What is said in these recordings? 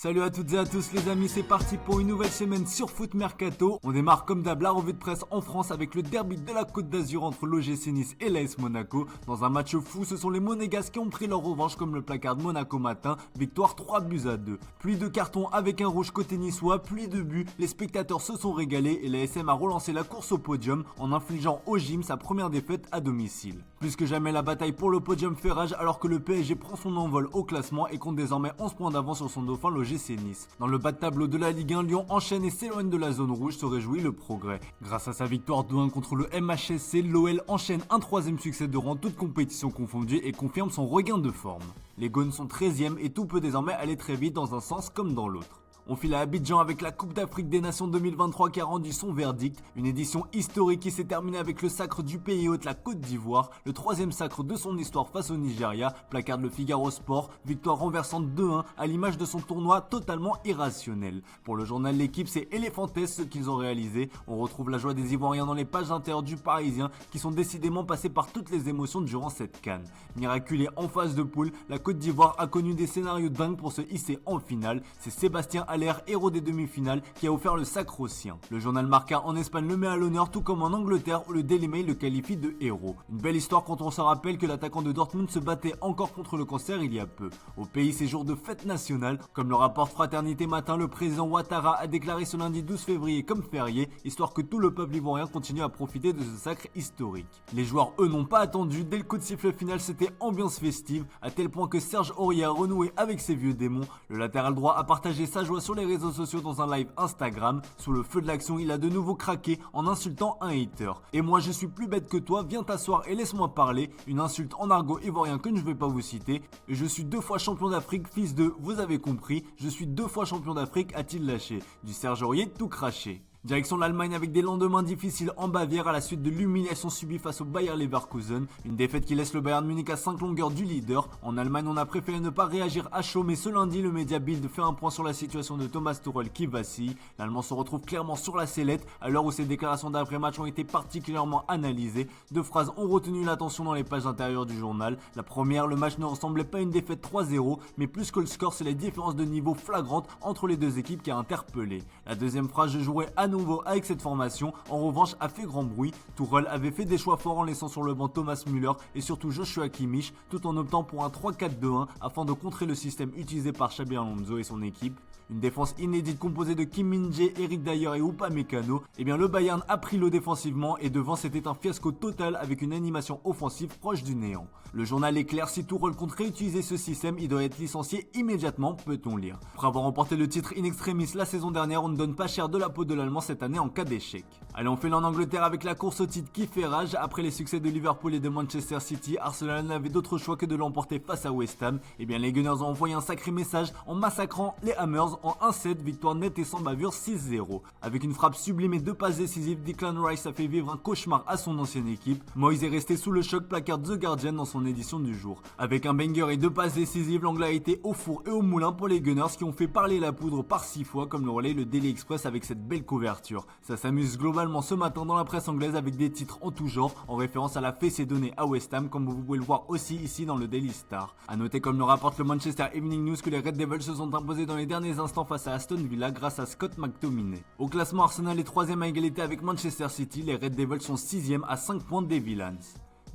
Salut à toutes et à tous les amis, c'est parti pour une nouvelle semaine sur Foot Mercato. On démarre comme d'hab la revue de presse en France avec le derby de la Côte d'Azur entre l'OGC Nice et l'AS Monaco. Dans un match fou, ce sont les Monégasques qui ont pris leur revanche comme le placard de Monaco matin, victoire 3-2. Pluie de cartons avec un rouge côté niçois, pluie de buts, les spectateurs se sont régalés et l'ASM a relancé la course au podium en infligeant au gym sa première défaite à domicile. Plus que jamais la bataille pour le podium fait rage alors que le PSG prend son envol au classement et compte désormais 11 points d'avance sur son dauphin l'OGC Nice. Dans le bas de tableau de la Ligue 1, Lyon enchaîne et s'éloigne de la zone rouge, se réjouit le progrès. Grâce à sa victoire 2-1 contre le MHSC, l'OL enchaîne un troisième succès de rang toute compétition confondue et confirme son regain de forme. Les Gones sont 13e et tout peut désormais aller très vite dans un sens comme dans l'autre. On file à Abidjan avec la Coupe d'Afrique des Nations 2023 qui a rendu son verdict. Une édition historique qui s'est terminée avec le sacre du pays hôte, la Côte d'Ivoire. Le troisième sacre de son histoire face au Nigeria, placarde le Figaro Sport. Victoire renversante 2-1 à l'image de son tournoi totalement irrationnel. Pour le journal L'équipe, c'est éléphantesque ce qu'ils ont réalisé. On retrouve la joie des Ivoiriens dans les pages intérieures du Parisien qui sont décidément passés par toutes les émotions durant cette CAN. Miraculé en phase de poule, la Côte d'Ivoire a connu des scénarios dingues pour se hisser en finale. C'est Sébastien Haller, héros des demi-finales, qui a offert le sacre au sien. Le journal Marca en Espagne le met à l'honneur, tout comme en Angleterre où le Daily Mail le qualifie de héros. Une belle histoire quand on se rappelle que l'attaquant de Dortmund se battait encore contre le cancer il y a peu. Au pays, c'est jour de fête nationale. Comme le rapporte Fraternité Matin, le président Ouattara a déclaré ce lundi 12 février comme férié, histoire que tout le peuple ivoirien continue à profiter de ce sacre historique. Les joueurs, eux, n'ont pas attendu. Dès le coup de sifflet final, c'était ambiance festive, à tel point que Serge Aurier a renoué avec ses vieux démons. Le latéral droit a partagé sa joie sur les réseaux sociaux dans un live Instagram. Sous le feu de l'action, il a de nouveau craqué en insultant un hater. Et moi je suis plus bête que toi, viens t'asseoir et laisse-moi parler. Une insulte en argot ivoirien que je ne vais pas vous citer. Et je suis 2 fois champion d'Afrique, fils de, vous avez compris, je suis 2 fois champion d'Afrique, a-t-il lâché. Du Serge Aurier tout craché. Direction l'Allemagne avec des lendemains difficiles en Bavière à la suite de l'humiliation subie face au Bayer Leverkusen. Une défaite qui laisse le Bayern Munich à 5 longueurs du leader. En Allemagne, on a préféré ne pas réagir à chaud, mais ce lundi, le média Bild fait un point sur la situation de Thomas Tuchel qui vacille. L'Allemand se retrouve clairement sur la sellette à l'heure où ses déclarations d'après-match ont été particulièrement analysées. 2 phrases ont retenu l'attention dans les pages intérieures du journal. La première, le match ne ressemblait pas à une défaite 3-0, mais plus que le score, c'est la différence de niveau flagrante entre les deux équipes qui a interpellé. La deuxième phrase, je jouerai à nouveau avec cette formation, en revanche a fait grand bruit. Tuchel avait fait des choix forts en laissant sur le banc Thomas Müller et surtout Joshua Kimmich, tout en optant pour un 3-4-2-1 afin de contrer le système utilisé par Xabi Alonso et son équipe. Une défense inédite composée de Kim Min-jae, Eric Dyer et Upamecano. Et bien le Bayern a pris l'eau défensivement et devant c'était un fiasco total avec une animation offensive proche du néant. Le journal est clair, si Tuchel compte réutiliser ce système, il doit être licencié immédiatement, peut-on lire. Après avoir remporté le titre in extremis la saison dernière, on ne donne pas cher de la peau de l'Allemand cette année en cas d'échec. Allez, on fait l'en Angleterre avec la course au titre qui fait rage. Après les succès de Liverpool et de Manchester City, Arsenal n'avait d'autre choix que de l'emporter face à West Ham. Et bien les Gunners ont envoyé un sacré message en massacrant les Hammers en 1-7, victoire nette et sans bavure 6-0. Avec une frappe sublime et 2 passes décisives, Declan Rice a fait vivre un cauchemar à son ancienne équipe. Moïse est resté sous le choc, placard The Guardian dans son édition du jour. Avec un banger et 2 passes décisives, l'anglais a été au four et au moulin pour les Gunners qui ont fait parler la poudre par 6 fois, comme le relaie le Daily Express avec cette belle couverture. Ça s'amuse globalement ce matin dans la presse anglaise avec des titres en tout genre en référence à la fessée donnée à West Ham, comme vous pouvez le voir aussi ici dans le Daily Star. A noter, comme le rapporte le Manchester Evening News, que les Red Devils se sont imposés dans les derniers instants face à Aston Villa grâce à Scott McTominay. Au classement, Arsenal est 3ème à égalité avec Manchester City, les Red Devils sont 6ème à 5 points des Villains.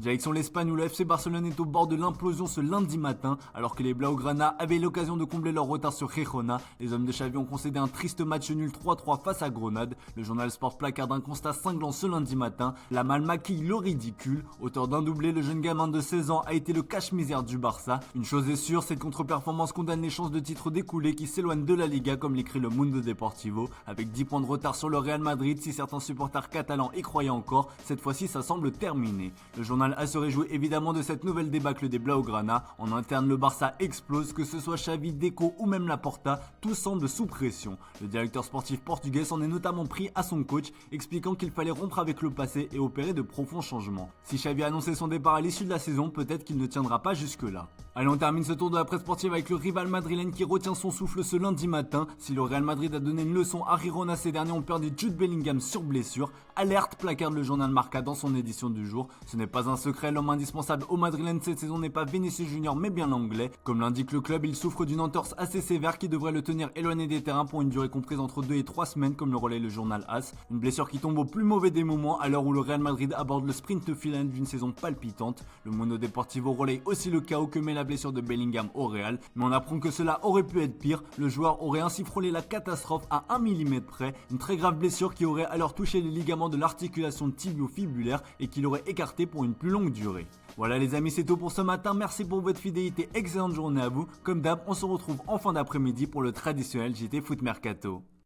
Direction l'Espagne où le FC Barcelone est au bord de l'implosion ce lundi matin alors que les Blaugrana avaient l'occasion de combler leur retard sur Girona. Les hommes de Xavi ont concédé un triste match nul 3-3 face à Grenade. Le journal Sport placarde un constat cinglant ce lundi matin. La Mal maquille le ridicule. Auteur d'un doublé, le jeune gamin de 16 ans a été le cache-misère du Barça. Une chose est sûre, cette contre-performance condamne les chances de titre découlées qui s'éloignent de la Liga comme l'écrit le Mundo Deportivo. Avec 10 points de retard sur le Real Madrid, si certains supporters catalans y croyaient encore, cette fois-ci ça semble terminé. Le journal A se réjouit évidemment de cette nouvelle débâcle des Blaugrana. En interne, le Barça explose, que ce soit Xavi, Deco ou même Laporta, tout semble sous pression. Le directeur sportif portugais s'en est notamment pris à son coach, expliquant qu'il fallait rompre avec le passé et opérer de profonds changements. Si Xavi a annoncé son départ à l'issue de la saison, peut-être qu'il ne tiendra pas jusque-là. Allez, on termine ce tour de la presse sportive avec le rival madrilène qui retient son souffle ce lundi matin. Si le Real Madrid a donné une leçon à Girona ces derniers ont perdu Jude Bellingham sur blessure. Alerte, placarde le journal Marca dans son édition du jour. Ce n'est pas un secret, l'homme indispensable au Madrilène cette saison n'est pas Vinicius Junior mais bien l'anglais. Comme l'indique le club, il souffre d'une entorse assez sévère qui devrait le tenir éloigné des terrains pour une durée comprise entre 2 et 3 semaines comme le relaie le journal AS. Une blessure qui tombe au plus mauvais des moments à l'heure où le Real Madrid aborde le sprint final d'une saison palpitante. Le Mono Deportivo relaie aussi le chaos que met la blessure de Bellingham au Real, mais on apprend que cela aurait pu être pire. Le joueur aurait ainsi frôlé la catastrophe à 1 mm près, une très grave blessure qui aurait alors touché les ligaments de l'articulation tibio-fibulaire et qui l'aurait écarté pour une plus longue durée. Voilà les amis, c'est tout pour ce matin, merci pour votre fidélité, excellente journée à vous. Comme d'hab, on se retrouve en fin d'après-midi pour le traditionnel JT Foot Mercato.